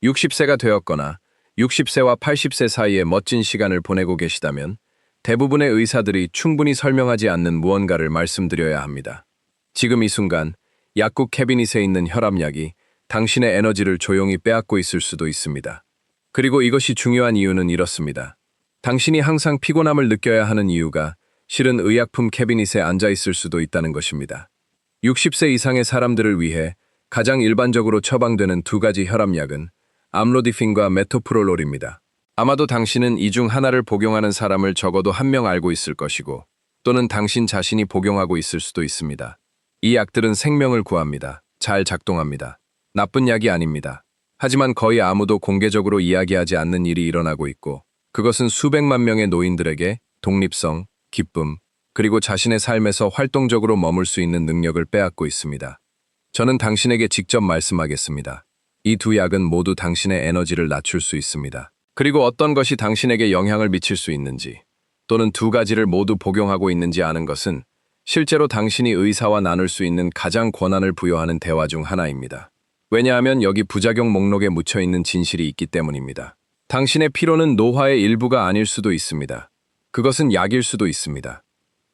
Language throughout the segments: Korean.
60세가 되었거나 60세와 80세 사이에 멋진 시간을 보내고 계시다면 대부분의 의사들이 충분히 설명하지 않는 무언가를 말씀드려야 합니다. 지금 이 순간 약국 캐비닛에 있는 혈압약이 당신의 에너지를 조용히 빼앗고 있을 수도 있습니다. 그리고 이것이 중요한 이유는 이렇습니다. 당신이 항상 피곤함을 느껴야 하는 이유가 실은 의약품 캐비닛에 앉아 있을 수도 있다는 것입니다. 60세 이상의 사람들을 위해 가장 일반적으로 처방되는 두 가지 혈압약은 암로디핀과 메토프롤롤입니다. 아마도 당신은 이 중 하나를 복용하는 사람을 적어도 한 명 알고 있을 것이고 또는 당신 자신이 복용하고 있을 수도 있습니다. 이 약들은 생명을 구합니다. 잘 작동합니다. 나쁜 약이 아닙니다. 하지만 거의 아무도 공개적으로 이야기하지 않는 일이 일어나고 있고 그것은 수백만 명의 노인들에게 독립성, 기쁨, 그리고 자신의 삶에서 활동적으로 머물 수 있는 능력을 빼앗고 있습니다. 저는 당신에게 직접 말씀하겠습니다. 이 두 약은 모두 당신의 에너지를 낮출 수 있습니다. 그리고 어떤 것이 당신에게 영향을 미칠 수 있는지 또는 두 가지를 모두 복용하고 있는지 아는 것은 실제로 당신이 의사와 나눌 수 있는 가장 권한을 부여하는 대화 중 하나입니다. 왜냐하면 여기 부작용 목록에 묻혀있는 진실이 있기 때문입니다. 당신의 피로는 노화의 일부가 아닐 수도 있습니다. 그것은 약일 수도 있습니다.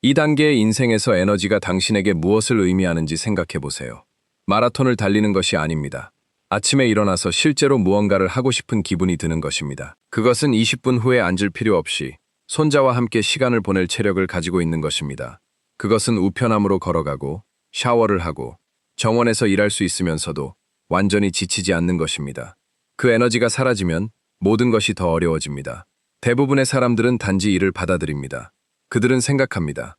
이 단계의 인생에서 에너지가 당신에게 무엇을 의미하는지 생각해 보세요. 마라톤을 달리는 것이 아닙니다. 아침에 일어나서 실제로 무언가를 하고 싶은 기분이 드는 것입니다. 그것은 20분 후에 앉을 필요 없이 손자와 함께 시간을 보낼 체력을 가지고 있는 것입니다. 그것은 우편함으로 걸어가고 샤워를 하고 정원에서 일할 수 있으면서도 완전히 지치지 않는 것입니다. 그 에너지가 사라지면 모든 것이 더 어려워집니다. 대부분의 사람들은 단지 이를 받아들입니다. 그들은 생각합니다.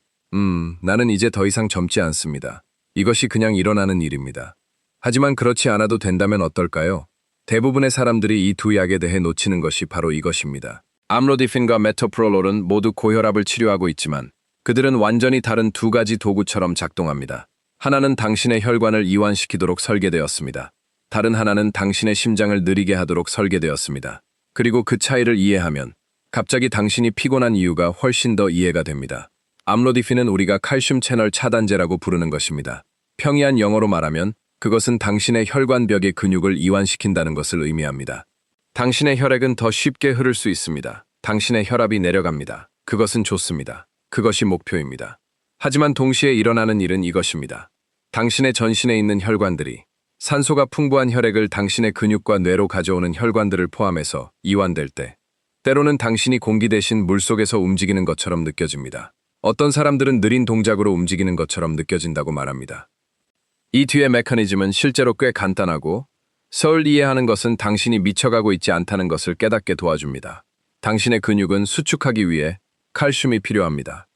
나는 이제 더 이상 젊지 않습니다. 이것이 그냥 일어나는 일입니다. 하지만 그렇지 않아도 된다면 어떨까요? 대부분의 사람들이 이 두 약에 대해 놓치는 것이 바로 이것입니다. 암로디핀과 메토프롤롤은 모두 고혈압을 치료하고 있지만 그들은 완전히 다른 두 가지 도구처럼 작동합니다. 하나는 당신의 혈관을 이완시키도록 설계되었습니다. 다른 하나는 당신의 심장을 느리게 하도록 설계되었습니다. 그리고 그 차이를 이해하면 갑자기 당신이 피곤한 이유가 훨씬 더 이해가 됩니다. 암로디핀은 우리가 칼슘 채널 차단제라고 부르는 것입니다. 평이한 영어로 말하면 그것은 당신의 혈관벽의 근육을 이완시킨다는 것을 의미합니다. 당신의 혈액은 더 쉽게 흐를 수 있습니다. 당신의 혈압이 내려갑니다. 그것은 좋습니다. 그것이 목표입니다. 하지만 동시에 일어나는 일은 이것입니다. 당신의 전신에 있는 혈관들이 산소가 풍부한 혈액을 당신의 근육과 뇌로 가져오는 혈관들을 포함해서 이완될 때 때로는 당신이 공기 대신 물속에서 움직이는 것처럼 느껴집니다. 어떤 사람들은 느린 동작으로 움직이는 것처럼 느껴진다고 말합니다. 이 뒤의 메커니즘은 실제로 꽤 간단하고 서울 이해하는 것은 당신이 미쳐가고 있지 않다는 것을 깨닫게 도와줍니다. 당신의 근육은 수축하기 위해 칼슘이 필요합니다.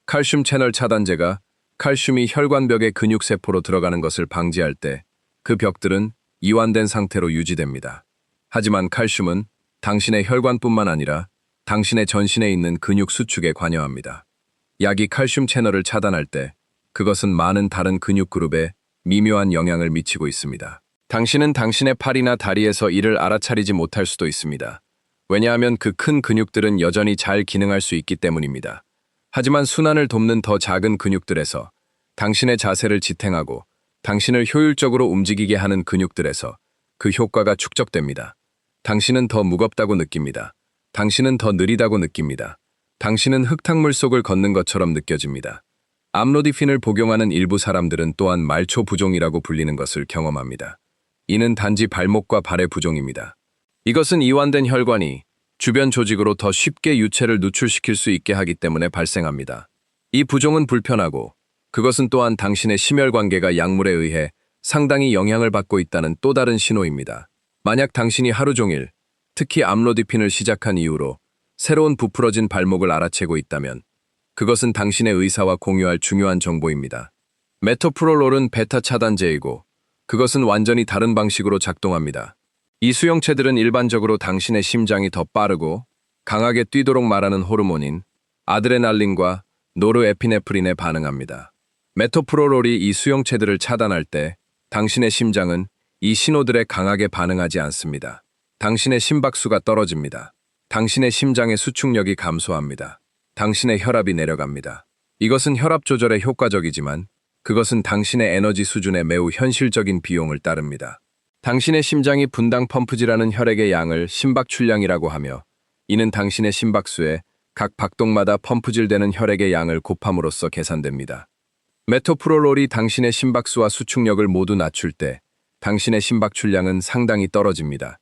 칼슘 채널 차단제가 칼슘이 혈관벽의 근육세포로 들어가는 것을 방지할 때 그 벽들은 이완된 상태로 유지됩니다. 하지만 칼슘은 당신의 혈관뿐만 아니라 당신의 전신에 있는 근육 수축에 관여합니다. 약이 칼슘 채널을 차단할 때 그것은 많은 다른 근육 그룹에 미묘한 영향을 미치고 있습니다. 당신은 당신의 팔이나 다리에서 이를 알아차리지 못할 수도 있습니다. 왜냐하면 그 큰 근육들은 여전히 잘 기능할 수 있기 때문입니다. 하지만 순환을 돕는 더 작은 근육들에서 당신의 자세를 지탱하고 당신을 효율적으로 움직이게 하는 근육들에서 그 효과가 축적됩니다. 당신은 더 무겁다고 느낍니다. 당신은 더 느리다고 느낍니다. 당신은 흙탕물 속을 걷는 것처럼 느껴집니다. 암로디핀을 복용하는 일부 사람들은 또한 말초 부종이라고 불리는 것을 경험합니다. 이는 단지 발목과 발의 부종입니다. 이것은 이완된 혈관이 주변 조직으로 더 쉽게 유체를 누출시킬 수 있게 하기 때문에 발생합니다. 이 부종은 불편하고 그것은 또한 당신의 심혈관계가 약물에 의해 상당히 영향을 받고 있다는 또 다른 신호입니다. 만약 당신이 하루 종일, 특히 암로디핀을 시작한 이후로 새로운 부풀어진 발목을 알아채고 있다면 그것은 당신의 의사와 공유할 중요한 정보입니다. 메토프롤롤은 베타 차단제이고 그것은 완전히 다른 방식으로 작동합니다. 이 수용체들은 일반적으로 당신의 심장이 더 빠르고 강하게 뛰도록 말하는 호르몬인 아드레날린과 노르에피네프린에 반응합니다. 메토프롤롤이 이 수용체들을 차단할 때 당신의 심장은 이 신호들에 강하게 반응하지 않습니다. 당신의 심박수가 떨어집니다. 당신의 심장의 수축력이 감소합니다. 당신의 혈압이 내려갑니다. 이것은 혈압 조절에 효과적이지만 그것은 당신의 에너지 수준에 매우 현실적인 비용을 따릅니다. 당신의 심장이 분당 펌프질하는 혈액의 양을 심박출량이라고 하며, 이는 당신의 심박수에 각 박동마다 펌프질되는 혈액의 양을 곱함으로써 계산됩니다. 메토프롤롤이 당신의 심박수와 수축력을 모두 낮출 때 당신의 심박출량은 상당히 떨어집니다.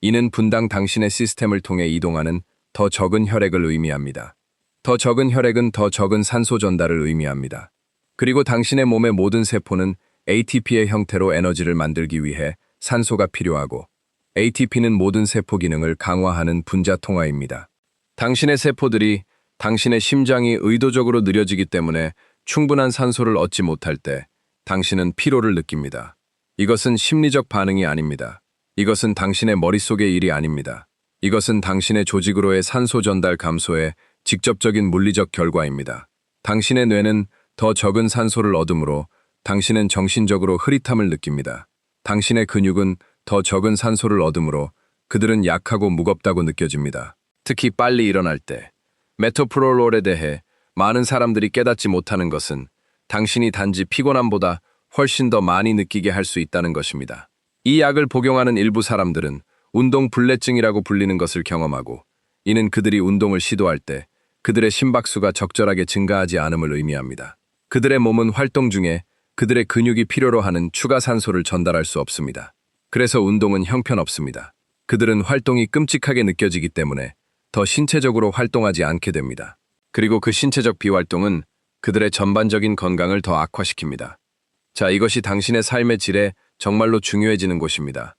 이는 분당 당신의 시스템을 통해 이동하는 더 적은 혈액을 의미합니다. 더 적은 혈액은 더 적은 산소 전달을 의미합니다. 그리고 당신의 몸의 모든 세포는 ATP의 형태로 에너지를 만들기 위해 산소가 필요하고, ATP는 모든 세포 기능을 강화하는 분자 통화입니다. 당신의 세포들이 당신의 심장이 의도적으로 느려지기 때문에 충분한 산소를 얻지 못할 때 당신은 피로를 느낍니다. 이것은 심리적 반응이 아닙니다. 이것은 당신의 머릿속의 일이 아닙니다. 이것은 당신의 조직으로의 산소 전달 감소의 직접적인 물리적 결과입니다. 당신의 뇌는 더 적은 산소를 얻으므로 당신은 정신적으로 흐릿함을 느낍니다. 당신의 근육은 더 적은 산소를 얻으므로 그들은 약하고 무겁다고 느껴집니다. 특히 빨리 일어날 때. 메토프롤롤에 대해 많은 사람들이 깨닫지 못하는 것은 당신이 단지 피곤함보다 훨씬 더 많이 느끼게 할 수 있다는 것입니다. 이 약을 복용하는 일부 사람들은 운동 불내증이라고 불리는 것을 경험하고, 이는 그들이 운동을 시도할 때 그들의 심박수가 적절하게 증가하지 않음을 의미합니다. 그들의 몸은 활동 중에 그들의 근육이 필요로 하는 추가 산소를 전달할 수 없습니다. 그래서 운동은 형편없습니다. 그들은 활동이 끔찍하게 느껴지기 때문에 더 신체적으로 활동하지 않게 됩니다. 그리고 그 신체적 비활동은 그들의 전반적인 건강을 더 악화시킵니다. 자, 이것이 당신의 삶의 질에 정말로 중요해지는 곳입니다.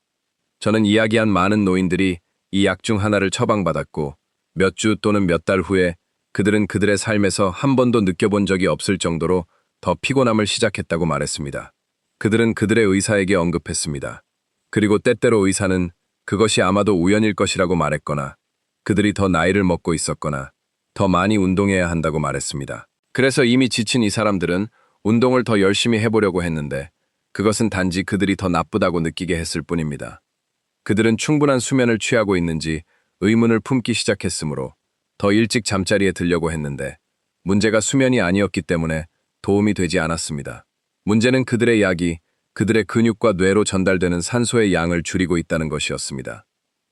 저는 이야기한 많은 노인들이 이 약 중 하나를 처방받았고, 몇 주 또는 몇 달 후에 그들은 그들의 삶에서 한 번도 느껴본 적이 없을 정도로 더 피곤함을 시작했다고 말했습니다. 그들은 그들의 의사에게 언급했습니다. 그리고 때때로 의사는 그것이 아마도 우연일 것이라고 말했거나, 그들이 더 나이를 먹고 있었거나 더 많이 운동해야 한다고 말했습니다. 그래서 이미 지친 이 사람들은 운동을 더 열심히 해보려고 했는데, 그것은 단지 그들이 더 나쁘다고 느끼게 했을 뿐입니다. 그들은 충분한 수면을 취하고 있는지 의문을 품기 시작했으므로 더 일찍 잠자리에 들려고 했는데, 문제가 수면이 아니었기 때문에 도움이 되지 않았습니다. 문제는 그들의 약이 그들의 근육과 뇌로 전달되는 산소의 양을 줄이고 있다는 것이었습니다.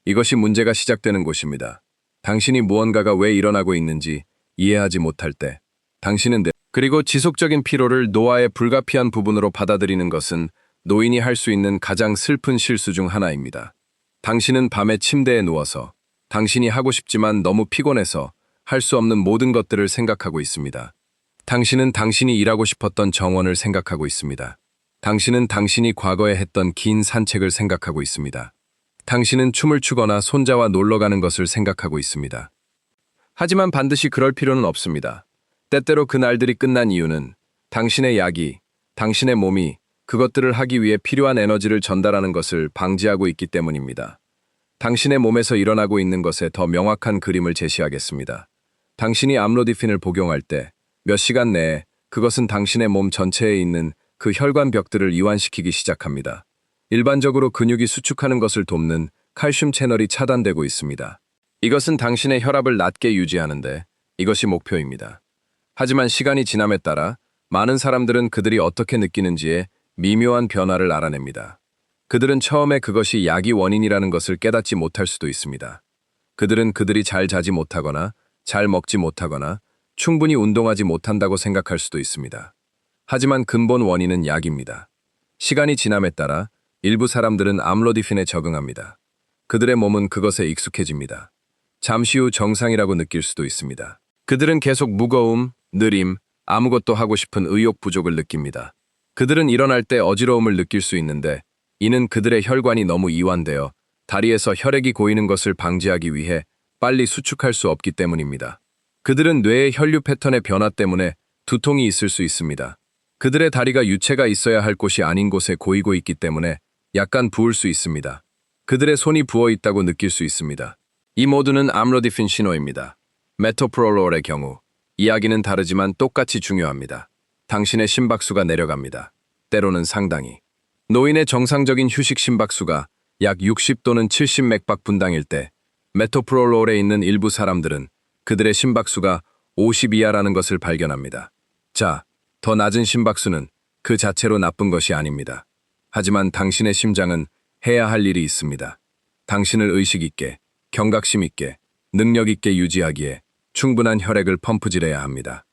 이것이 문제가 시작되는 곳입니다. 당신이 무언가가 왜 일어나고 있는지 이해하지 못할 때, 당신은 그리고 지속적인 피로를 노화의 불가피한 부분으로 받아들이는 것은 노인이 할 수 있는 가장 슬픈 실수 중 하나입니다. 당신은 밤에 침대에 누워서 당신이 하고 싶지만 너무 피곤해서 할 수 없는 모든 것들을 생각하고 있습니다. 당신은 당신이 일하고 싶었던 정원을 생각하고 있습니다. 당신은 당신이 과거에 했던 긴 산책을 생각하고 있습니다. 당신은 춤을 추거나 손자와 놀러 가는 것을 생각하고 있습니다. 하지만 반드시 그럴 필요는 없습니다. 때때로 그 날들이 끝난 이유는 당신의 약이, 당신의 몸이 그것들을 하기 위해 필요한 에너지를 전달하는 것을 방지하고 있기 때문입니다. 당신의 몸에서 일어나고 있는 것에 더 명확한 그림을 제시하겠습니다. 당신이 암로디핀을 복용할 때 몇 시간 내에 그것은 당신의 몸 전체에 있는 그 혈관 벽들을 이완시키기 시작합니다. 일반적으로 근육이 수축하는 것을 돕는 칼슘 채널이 차단되고 있습니다. 이것은 당신의 혈압을 낮게 유지하는데 이것이 목표입니다. 하지만 시간이 지남에 따라 많은 사람들은 그들이 어떻게 느끼는지에 미묘한 변화를 알아냅니다. 그들은 처음에 그것이 약이 원인이라는 것을 깨닫지 못할 수도 있습니다. 그들은 그들이 잘 자지 못하거나 잘 먹지 못하거나 충분히 운동하지 못한다고 생각할 수도 있습니다. 하지만 근본 원인은 약입니다. 시간이 지남에 따라 일부 사람들은 암로디핀에 적응합니다. 그들의 몸은 그것에 익숙해집니다. 잠시 후 정상이라고 느낄 수도 있습니다. 그들은 계속 무거움, 느림, 아무것도 하고 싶은 의욕 부족을 느낍니다. 그들은 일어날 때 어지러움을 느낄 수 있는데, 이는 그들의 혈관이 너무 이완되어 다리에서 혈액이 고이는 것을 방지하기 위해 빨리 수축할 수 없기 때문입니다. 그들은 뇌의 혈류 패턴의 변화 때문에 두통이 있을 수 있습니다. 그들의 다리가 유체가 있어야 할 곳이 아닌 곳에 고이고 있기 때문에 약간 부을 수 있습니다. 그들의 손이 부어 있다고 느낄 수 있습니다. 이 모두는 암로디핀 신호입니다. 메토프롤롤의 경우 이야기는 다르지만 똑같이 중요합니다. 당신의 심박수가 내려갑니다. 때로는 상당히. 노인의 정상적인 휴식 심박수가 약 60 또는 70 맥박 분당일 때, 메토프롤롤에 있는 일부 사람들은 그들의 심박수가 50 이하라는 것을 발견합니다. 자, 더 낮은 심박수는 그 자체로 나쁜 것이 아닙니다. 하지만 당신의 심장은 해야 할 일이 있습니다. 당신을 의식 있게, 경각심 있게, 능력 있게 유지하기에 충분한 혈액을 펌프질해야 합니다.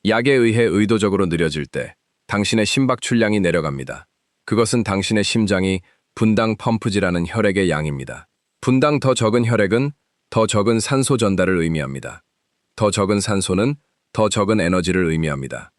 약에 의해 의도적으로 느려질 때 당신의 심박 출량이 내려갑니다. 그것은 당신의 심장이 분당 펌프질하는 혈액의 양입니다. 분당 더 적은 혈액은 더 적은 산소 전달을 의미합니다. 더 적은 산소는 더 적은 에너지를 의미합니다.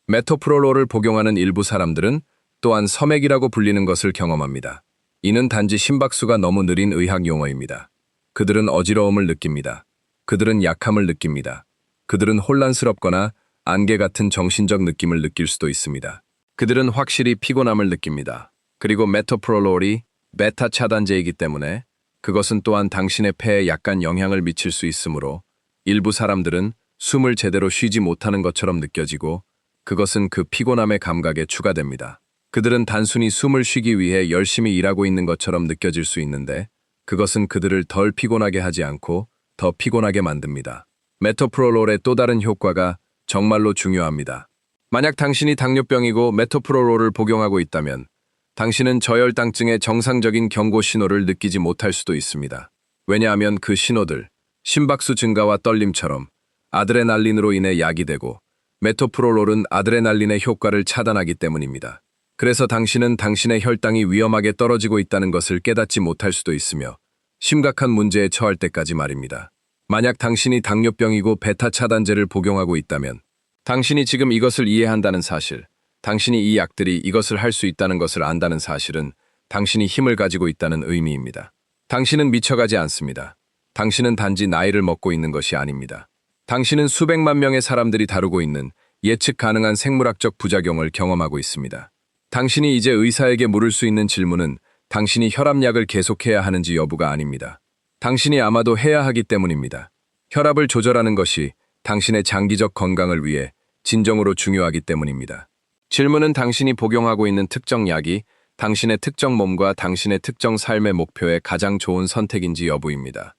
메토프롤롤을 복용하는 일부 사람들은 또한 섬액이라고 불리는 것을 경험합니다. 이는 단지 심박수가 너무 느린 의학 용어입니다. 그들은 어지러움을 느낍니다. 그들은 약함을 느낍니다. 그들은 혼란스럽거나 안개 같은 정신적 느낌을 느낄 수도 있습니다. 그들은 확실히 피곤함을 느낍니다. 그리고 메토프롤롤이 베타 차단제이기 때문에 그것은 또한 당신의 폐에 약간 영향을 미칠 수 있으므로 일부 사람들은 숨을 제대로 쉬지 못하는 것처럼 느껴지고 그것은 그 피곤함의 감각에 추가됩니다. 그들은 단순히 숨을 쉬기 위해 열심히 일하고 있는 것처럼 느껴질 수 있는데 그것은 그들을 덜 피곤하게 하지 않고 더 피곤하게 만듭니다. 메토프롤롤의 또 다른 효과가 정말로 중요합니다. 만약 당신이 당뇨병이고 메토프롤롤을 복용하고 있다면 당신은 저혈당증의 정상적인 경고 신호를 느끼지 못할 수도 있습니다. 왜냐하면 그 신호들, 심박수 증가와 떨림처럼 아드레날린으로 인해 야기되고 메토프롤롤은 아드레날린의 효과를 차단하기 때문입니다. 그래서 당신은 당신의 혈당이 위험하게 떨어지고 있다는 것을 깨닫지 못할 수도 있으며 심각한 문제에 처할 때까지 말입니다. 만약 당신이 당뇨병이고 베타 차단제를 복용하고 있다면 당신이 지금 이것을 이해한다는 사실, 당신이 이 약들이 이것을 할 수 있다는 것을 안다는 사실은 당신이 힘을 가지고 있다는 의미입니다. 당신은 미쳐가지 않습니다. 당신은 단지 나이를 먹고 있는 것이 아닙니다. 당신은 수백만 명의 사람들이 다루고 있는 예측 가능한 생물학적 부작용을 경험하고 있습니다. 당신이 이제 의사에게 물을 수 있는 질문은 당신이 혈압약을 계속해야 하는지 여부가 아닙니다. 당신이 아마도 해야 하기 때문입니다. 혈압을 조절하는 것이 당신의 장기적 건강을 위해 진정으로 중요하기 때문입니다. 질문은 당신이 복용하고 있는 특정 약이 당신의 특정 몸과 당신의 특정 삶의 목표에 가장 좋은 선택인지 여부입니다.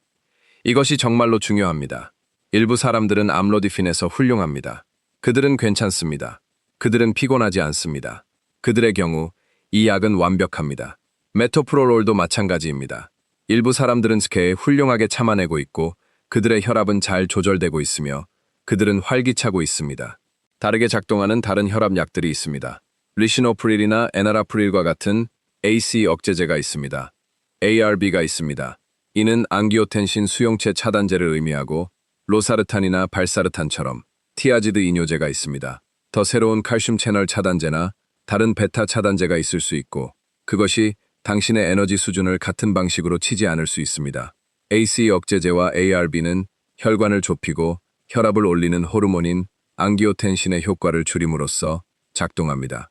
이것이 정말로 중요합니다. 일부 사람들은 암로디핀에서 훌륭합니다. 그들은 괜찮습니다. 그들은 피곤하지 않습니다. 그들의 경우 이 약은 완벽합니다. 메토프롤롤도 마찬가지입니다. 일부 사람들은 스케에 훌륭하게 참아내고 있고 그들의 혈압은 잘 조절되고 있으며 그들은 활기차고 있습니다. 다르게 작동하는 다른 혈압약들이 있습니다. 리시노프릴이나 에나라프릴과 같은 AC 억제제가 있습니다. ARB가 있습니다. 이는 앙기오텐신 수용체 차단제를 의미하고 로사르탄이나 발사르탄처럼 티아지드 이뇨제가 있습니다. 더 새로운 칼슘 채널 차단제나 다른 베타 차단제가 있을 수 있고 그것이 당신의 에너지 수준을 같은 방식으로 치지 않을 수 있습니다. AC 억제제와 ARB는 혈관을 좁히고 혈압을 올리는 호르몬인 앙기오텐신의 효과를 줄임으로써 작동합니다.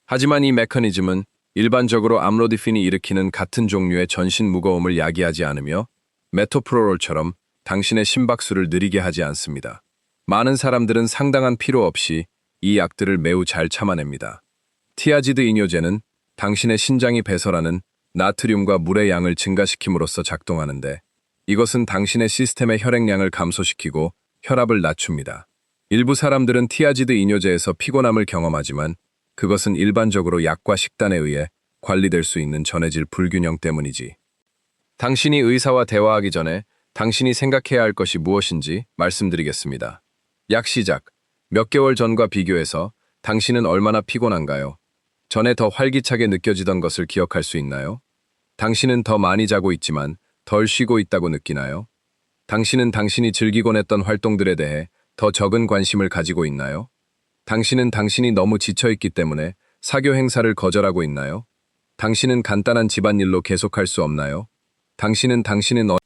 하지만 이 메커니즘은 일반적으로 암로디핀이 일으키는 같은 종류의 전신 무거움을 야기하지 않으며 메토프롤롤처럼 당신의 심박수를 느리게 하지 않습니다. 많은 사람들은 상당한 필요 없이 이 약들을 매우 잘 참아냅니다. 티아지드 이뇨제는 당신의 신장이 배설하는 나트륨과 물의 양을 증가시킴으로써 작동하는데 이것은 당신의 시스템의 혈액량을 감소시키고 혈압을 낮춥니다. 일부 사람들은 티아지드 이뇨제에서 피곤함을 경험하지만 그것은 일반적으로 약과 식단에 의해 관리될 수 있는 전해질 불균형 때문이지. 당신이 의사와 대화하기 전에 당신이 생각해야 할 것이 무엇인지 말씀드리겠습니다. 약 시작, 몇 개월 전과 비교해서 당신은 얼마나 피곤한가요? 전에 더 활기차게 느껴지던 것을 기억할 수 있나요? 당신은 더 많이 자고 있지만 덜 쉬고 있다고 느끼나요? 당신은 당신이 즐기곤 했던 활동들에 대해 더 적은 관심을 가지고 있나요? 당신은 당신이 너무 지쳐있기 때문에 사교 행사를 거절하고 있나요? 당신은 간단한 집안일로 계속할 수 없나요?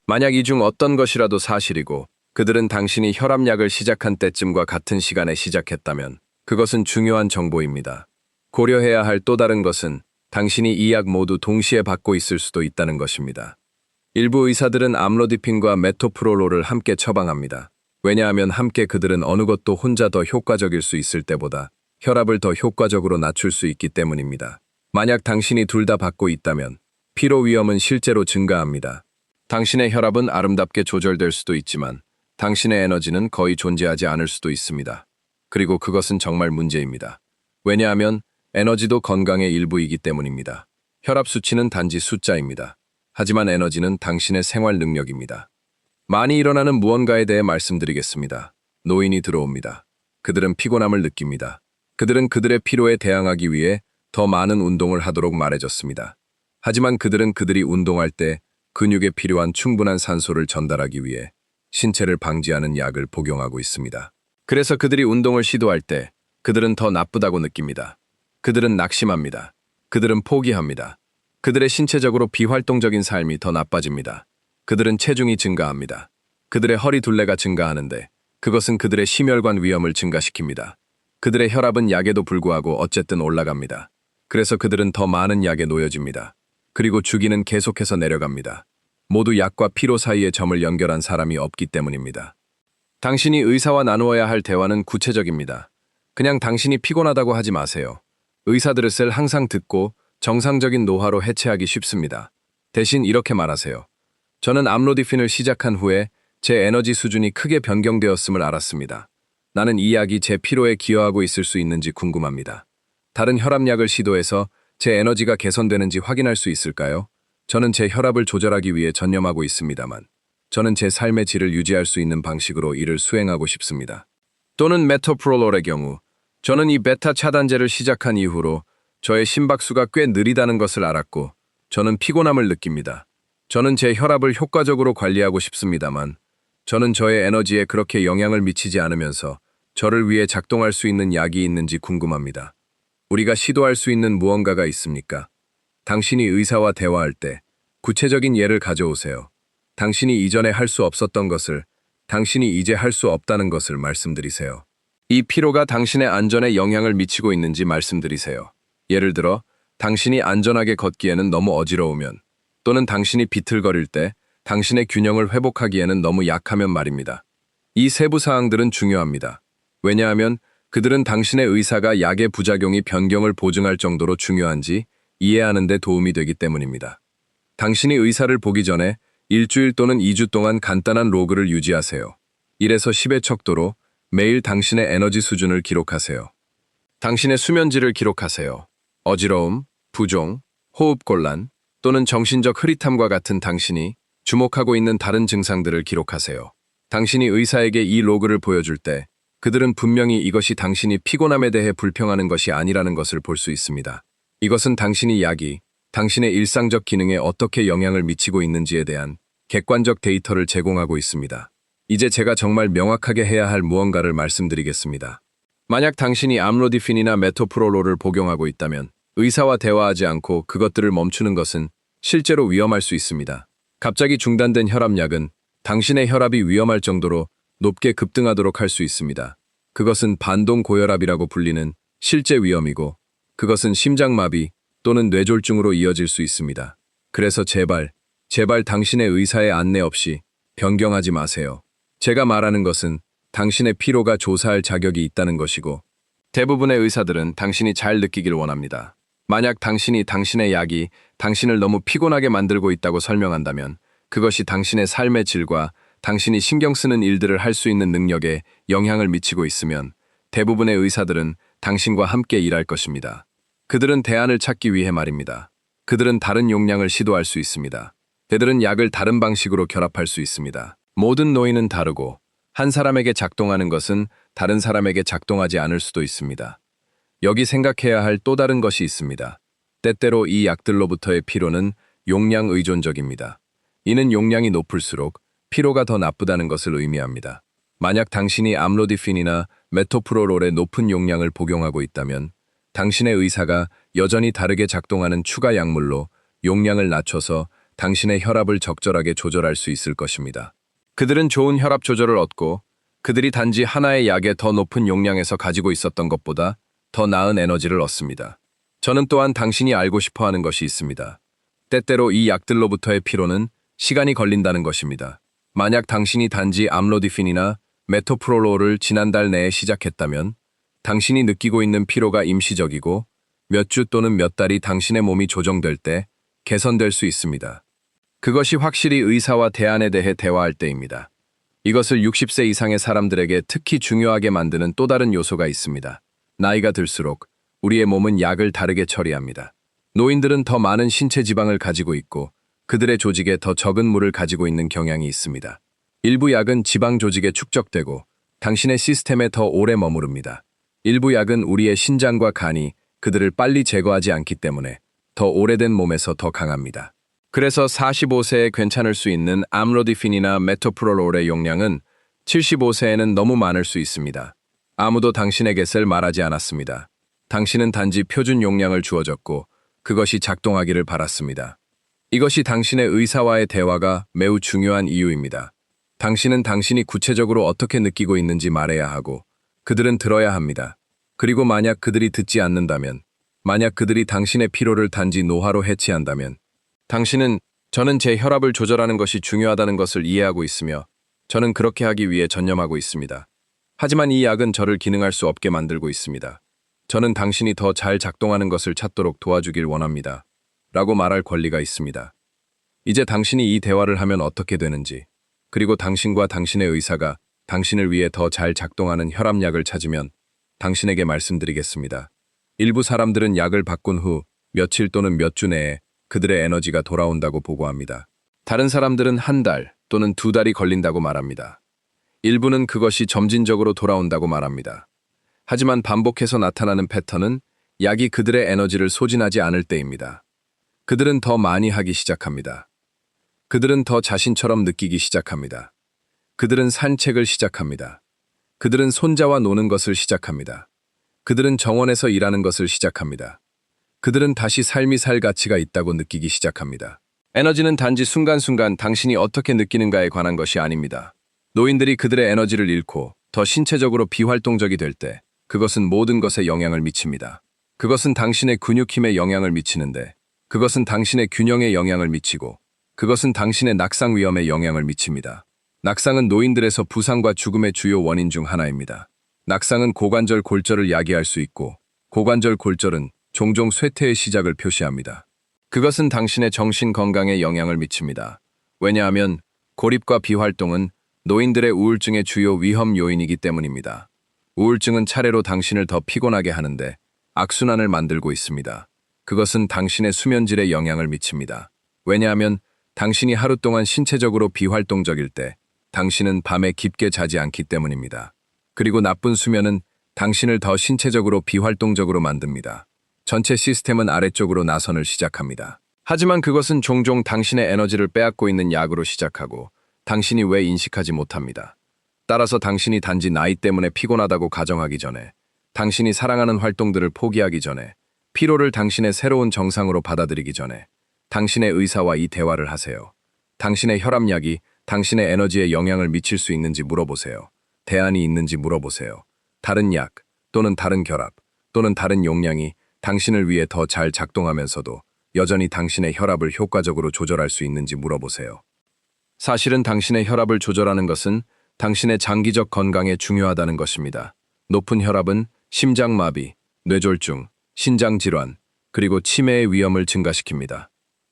만약 이 중 어떤 것이라도 사실이고 그들은 당신이 혈압약을 시작한 때쯤과 같은 시간에 시작했다면 그것은 중요한 정보입니다. 고려해야 할 또 다른 것은 당신이 이 약 모두 동시에 받고 있을 수도 있다는 것입니다. 일부 의사들은 암로디핀과 메토프롤롤을 함께 처방합니다. 왜냐하면 함께 그들은 어느 것도 혼자 더 효과적일 수 있을 때보다 혈압을 더 효과적으로 낮출 수 있기 때문입니다. 만약 당신이 둘 다 받고 있다면 피로 위험은 실제로 증가합니다. 당신의 혈압은 아름답게 조절될 수도 있지만 당신의 에너지는 거의 존재하지 않을 수도 있습니다. 그리고 그것은 정말 문제입니다. 왜냐하면 에너지도 건강의 일부이기 때문입니다. 혈압 수치는 단지 숫자입니다. 하지만 에너지는 당신의 생활 능력입니다. 많이 일어나는 무언가에 대해 말씀드리겠습니다. 노인이 들어옵니다. 그들은 피곤함을 느낍니다. 그들은 그들의 피로에 대항하기 위해 더 많은 운동을 하도록 말해줬습니다. 하지만 그들은 그들이 운동할 때 근육에 필요한 충분한 산소를 전달하기 위해 신체를 방지하는 약을 복용하고 있습니다. 그래서 그들이 운동을 시도할 때 그들은 더 나쁘다고 느낍니다. 그들은 낙심합니다. 그들은 포기합니다. 그들의 신체적으로 비활동적인 삶이 더 나빠집니다. 그들은 체중이 증가합니다. 그들의 허리 둘레가 증가하는데 그것은 그들의 심혈관 위험을 증가시킵니다. 그들의 혈압은 약에도 불구하고 어쨌든 올라갑니다. 그래서 그들은 더 많은 약에 놓여집니다. 그리고 주기는 계속해서 내려갑니다. 모두 약과 피로 사이의 점을 연결한 사람이 없기 때문입니다. 당신이 의사와 나누어야 할 대화는 구체적입니다. 그냥 당신이 피곤하다고 하지 마세요. 의사들을 항상 듣고 정상적인 노화로 해체하기 쉽습니다. 대신 이렇게 말하세요. 저는 암로디핀을 시작한 후에 제 에너지 수준이 크게 변경되었음을 알았습니다. 나는 이 약이 제 피로에 기여하고 있을 수 있는지 궁금합니다. 다른 혈압약을 시도해서 제 에너지가 개선되는지 확인할 수 있을까요? 저는 제 혈압을 조절하기 위해 전념하고 있습니다만, 저는 제 삶의 질을 유지할 수 있는 방식으로 이를 수행하고 싶습니다. 또는 메토프롤롤의 경우, 저는 이 베타 차단제를 시작한 이후로 저의 심박수가 꽤 느리다는 것을 알았고, 저는 피곤함을 느낍니다. 저는 제 혈압을 효과적으로 관리하고 싶습니다만, 저는 저의 에너지에 그렇게 영향을 미치지 않으면서 저를 위해 작동할 수 있는 약이 있는지 궁금합니다. 우리가 시도할 수 있는 무언가가 있습니까? 당신이 의사와 대화할 때 구체적인 예를 가져오세요. 당신이 이전에 할 수 없었던 것을, 당신이 이제 할 수 없다는 것을 말씀드리세요. 이 피로가 당신의 안전에 영향을 미치고 있는지 말씀드리세요. 예를 들어, 당신이 안전하게 걷기에는 너무 어지러우면, 또는 당신이 비틀거릴 때 당신의 균형을 회복하기에는 너무 약하면 말입니다. 이 세부 사항들은 중요합니다. 왜냐하면 그들은 당신의 의사가 약의 부작용이 변경을 보증할 정도로 중요한지 이해하는 데 도움이 되기 때문입니다. 당신이 의사를 보기 전에 일주일 또는 2주 동안 간단한 로그를 유지하세요. 1에서 10의 척도로 매일 당신의 에너지 수준을 기록하세요. 당신의 수면질을 기록하세요. 어지러움, 부종, 호흡곤란 또는 정신적 흐릿함과 같은 당신이 주목하고 있는 다른 증상들을 기록하세요. 당신이 의사에게 이 로그를 보여줄 때 그들은 분명히 이것이 당신이 피곤함에 대해 불평하는 것이 아니라는 것을 볼 수 있습니다. 이것은 당신이 약이 당신의 일상적 기능에 어떻게 영향을 미치고 있는지에 대한 객관적 데이터를 제공하고 있습니다. 이제 제가 정말 명확하게 해야 할 무언가를 말씀드리겠습니다. 만약 당신이 암로디핀이나 메토프롤롤을 복용하고 있다면 의사와 대화하지 않고 그것들을 멈추는 것은 실제로 위험할 수 있습니다. 갑자기 중단된 혈압약은 당신의 혈압이 위험할 정도로 높게 급등하도록 할 수 있습니다. 그것은 반동 고혈압이라고 불리는 실제 위험이고 그것은 심장마비 또는 뇌졸중으로 이어질 수 있습니다. 그래서 제발 당신의 의사의 안내 없이 변경하지 마세요. 제가 말하는 것은 당신의 피로가 조사할 자격이 있다는 것이고 대부분의 의사들은 당신이 잘 느끼길 원합니다. 만약 당신이 당신의 약이 당신을 너무 피곤하게 만들고 있다고 설명한다면 그것이 당신의 삶의 질과 당신이 신경 쓰는 일들을 할 수 있는 능력에 영향을 미치고 있으면 대부분의 의사들은 당신과 함께 일할 것입니다. 그들은 대안을 찾기 위해 말입니다. 그들은 다른 용량을 시도할 수 있습니다. 그들은 약을 다른 방식으로 결합할 수 있습니다. 모든 노인은 다르고 한 사람에게 작동하는 것은 다른 사람에게 작동하지 않을 수도 있습니다. 여기 생각해야 할 또 다른 것이 있습니다. 때때로 이 약들로부터의 피로는 용량 의존적입니다. 이는 용량이 높을수록 피로가 더 나쁘다는 것을 의미합니다. 만약 당신이 암로디핀이나 메토프롤롤의 높은 용량을 복용하고 있다면 당신의 의사가 여전히 다르게 작동하는 추가 약물로 용량을 낮춰서 당신의 혈압을 적절하게 조절할 수 있을 것입니다. 그들은 좋은 혈압 조절을 얻고 그들이 단지 하나의 약의 더 높은 용량에서 가지고 있었던 것보다 더 나은 에너지를 얻습니다. 저는 또한 당신이 알고 싶어 하는 것이 있습니다. 때때로 이 약들로부터의 피로는 시간이 걸린다는 것입니다. 만약 당신이 단지 암로디핀이나 메토프롤롤을 지난달 내에 시작했다면 당신이 느끼고 있는 피로가 임시적이고 몇 주 또는 몇 달이 당신의 몸이 조정될 때 개선될 수 있습니다. 그것이 확실히 의사와 대안에 대해 대화할 때입니다. 이것을 60세 이상의 사람들에게 특히 중요하게 만드는 또 다른 요소가 있습니다. 나이가 들수록 우리의 몸은 약을 다르게 처리합니다. 노인들은 더 많은 신체 지방을 가지고 있고 그들의 조직에 더 적은 물을 가지고 있는 경향이 있습니다. 일부 약은 지방 조직에 축적되고 당신의 시스템에 더 오래 머무릅니다. 일부 약은 우리의 신장과 간이 그들을 빨리 제거하지 않기 때문에 더 오래된 몸에서 더 강합니다. 그래서 45세에 괜찮을 수 있는 암로디핀이나 메토프롤올의 용량은 75세에는 너무 많을 수 있습니다. 아무도 당신에게 셀 말하지 않았습니다. 당신은 단지 표준 용량을 주어졌고 그것이 작동하기를 바랐습니다. 이것이 당신의 의사와의 대화가 매우 중요한 이유입니다. 당신은 당신이 구체적으로 어떻게 느끼고 있는지 말해야 하고 그들은 들어야 합니다. 그리고 만약 그들이 듣지 않는다면, 만약 그들이 당신의 피로를 단지 노화로 해치한다면, 당신은 저는 제 혈압을 조절하는 것이 중요하다는 것을 이해하고 있으며 저는 그렇게 하기 위해 전념하고 있습니다. 하지만 이 약은 저를 기능할 수 없게 만들고 있습니다. 저는 당신이 더 잘 작동하는 것을 찾도록 도와주길 원합니다. 라고 말할 권리가 있습니다. 이제 당신이 이 대화를 하면 어떻게 되는지, 그리고 당신과 당신의 의사가 당신을 위해 더 잘 작동하는 혈압약을 찾으면 당신에게 말씀드리겠습니다. 일부 사람들은 약을 바꾼 후 며칠 또는 몇 주 내에 그들의 에너지가 돌아온다고 보고합니다. 다른 사람들은 한 달 또는 두 달이 걸린다고 말합니다. 일부는 그것이 점진적으로 돌아온다고 말합니다. 하지만 반복해서 나타나는 패턴은 약이 그들의 에너지를 소진하지 않을 때입니다. 그들은 더 많이 하기 시작합니다. 그들은 더 자신처럼 느끼기 시작합니다. 그들은 산책을 시작합니다. 그들은 손자와 노는 것을 시작합니다. 그들은 정원에서 일하는 것을 시작합니다. 그들은 다시 삶이 살 가치가 있다고 느끼기 시작합니다. 에너지는 단지 순간순간 당신이 어떻게 느끼는가에 관한 것이 아닙니다. 노인들이 그들의 에너지를 잃고 더 신체적으로 비활동적이 될 때 그것은 모든 것에 영향을 미칩니다. 그것은 당신의 근육 힘에 영향을 미치는데 그것은 당신의 균형에 영향을 미치고 그것은 당신의 낙상 위험에 영향을 미칩니다. 낙상은 노인들에서 부상과 죽음의 주요 원인 중 하나입니다. 낙상은 고관절 골절을 야기할 수 있고 고관절 골절은 종종 쇠퇴의 시작을 표시합니다. 그것은 당신의 정신 건강에 영향을 미칩니다. 왜냐하면 고립과 비활동은 노인들의 우울증의 주요 위험 요인이기 때문입니다. 우울증은 차례로 당신을 더 피곤하게 하는데 악순환을 만들고 있습니다. 그것은 당신의 수면질에 영향을 미칩니다. 왜냐하면 당신이 하루 동안 신체적으로 비활동적일 때 당신은 밤에 깊게 자지 않기 때문입니다. 그리고 나쁜 수면은 당신을 더 신체적으로 비활동적으로 만듭니다. 전체 시스템은 아래쪽으로 나선을 시작합니다. 하지만 그것은 종종 당신의 에너지를 빼앗고 있는 약으로 시작하고 당신이 왜 인식하지 못합니다. 따라서 당신이 단지 나이 때문에 피곤하다고 가정하기 전에, 당신이 사랑하는 활동들을 포기하기 전에, 피로를 당신의 새로운 정상으로 받아들이기 전에 당신의 의사와 이 대화를 하세요. 당신의 혈압약이 당신의 에너지에 영향을 미칠 수 있는지 물어보세요. 대안이 있는지 물어보세요. 다른 약 또는 다른 결합 또는 다른 용량이 당신을 위해 더 잘 작동하면서도 여전히 당신의 혈압을 효과적으로 조절할 수 있는지 물어보세요. 사실은 당신의 혈압을 조절하는 것은 당신의 장기적 건강에 중요하다는 것입니다. 높은 혈압은 심장마비, 뇌졸중, 신장질환, 그리고 치매의 위험을 증가시킵니다.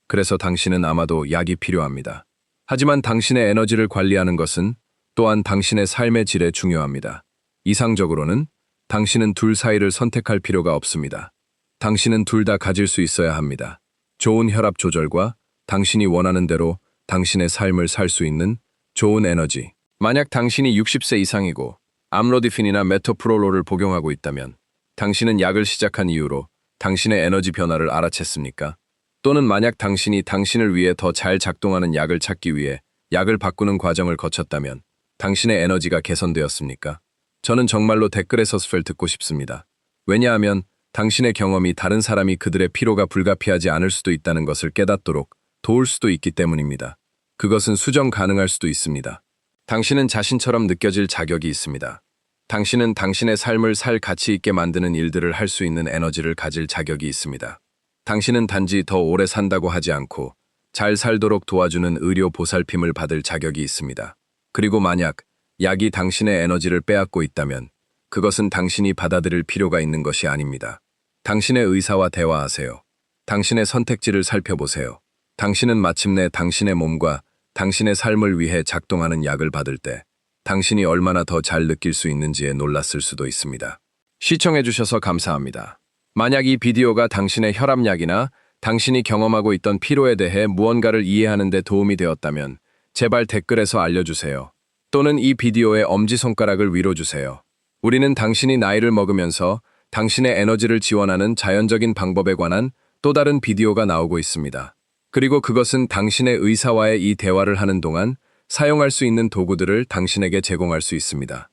그래서 당신은 아마도 약이 필요합니다. 하지만 당신의 에너지를 관리하는 것은 또한 당신의 삶의 질에 중요합니다. 이상적으로는 당신은 둘 사이를 선택할 필요가 없습니다. 당신은 둘 다 가질 수 있어야 합니다. 좋은 혈압 조절과 당신이 원하는 대로 당신의 삶을 살 수 있는 좋은 에너지. 만약 당신이 60세 이상이고 암로디핀이나 메토프롤올을 복용하고 있다면 당신은 약을 시작한 이후로 당신의 에너지 변화를 알아챘습니까? 또는 만약 당신이 당신을 위해 더 잘 작동하는 약을 찾기 위해 약을 바꾸는 과정을 거쳤다면 당신의 에너지가 개선되었습니까? 저는 정말로 댓글에서 스펠 듣고 싶습니다. 왜냐하면 당신의 경험이 다른 사람이 그들의 피로가 불가피하지 않을 수도 있다는 것을 깨닫도록 도울 수도 있기 때문입니다. 그것은 수정 가능할 수도 있습니다. 당신은 자신처럼 느껴질 자격이 있습니다. 당신은 당신의 삶을 살 가치 있게 만드는 일들을 할 수 있는 에너지를 가질 자격이 있습니다. 당신은 단지 더 오래 산다고 하지 않고 잘 살도록 도와주는 의료 보살핌을 받을 자격이 있습니다. 그리고 만약 약이 당신의 에너지를 빼앗고 있다면 그것은 당신이 받아들일 필요가 있는 것이 아닙니다. 당신의 의사와 대화하세요. 당신의 선택지를 살펴보세요. 당신은 마침내 당신의 몸과 당신의 삶을 위해 작동하는 약을 받을 때 당신이 얼마나 더 잘 느낄 수 있는지에 놀랐을 수도 있습니다. 시청해주셔서 감사합니다. 만약 이 비디오가 당신의 혈압약이나 당신이 경험하고 있던 피로에 대해 무언가를 이해하는 데 도움이 되었다면 제발 댓글에서 알려주세요. 또는 이 비디오에 엄지손가락을 위로 주세요. 우리는 당신이 나이를 먹으면서 당신의 에너지를 지원하는 자연적인 방법에 관한 또 다른 비디오가 나오고 있습니다. 그리고 그것은 당신의 의사와의 이 대화를 하는 동안 사용할 수 있는 도구들을 당신에게 제공할 수 있습니다.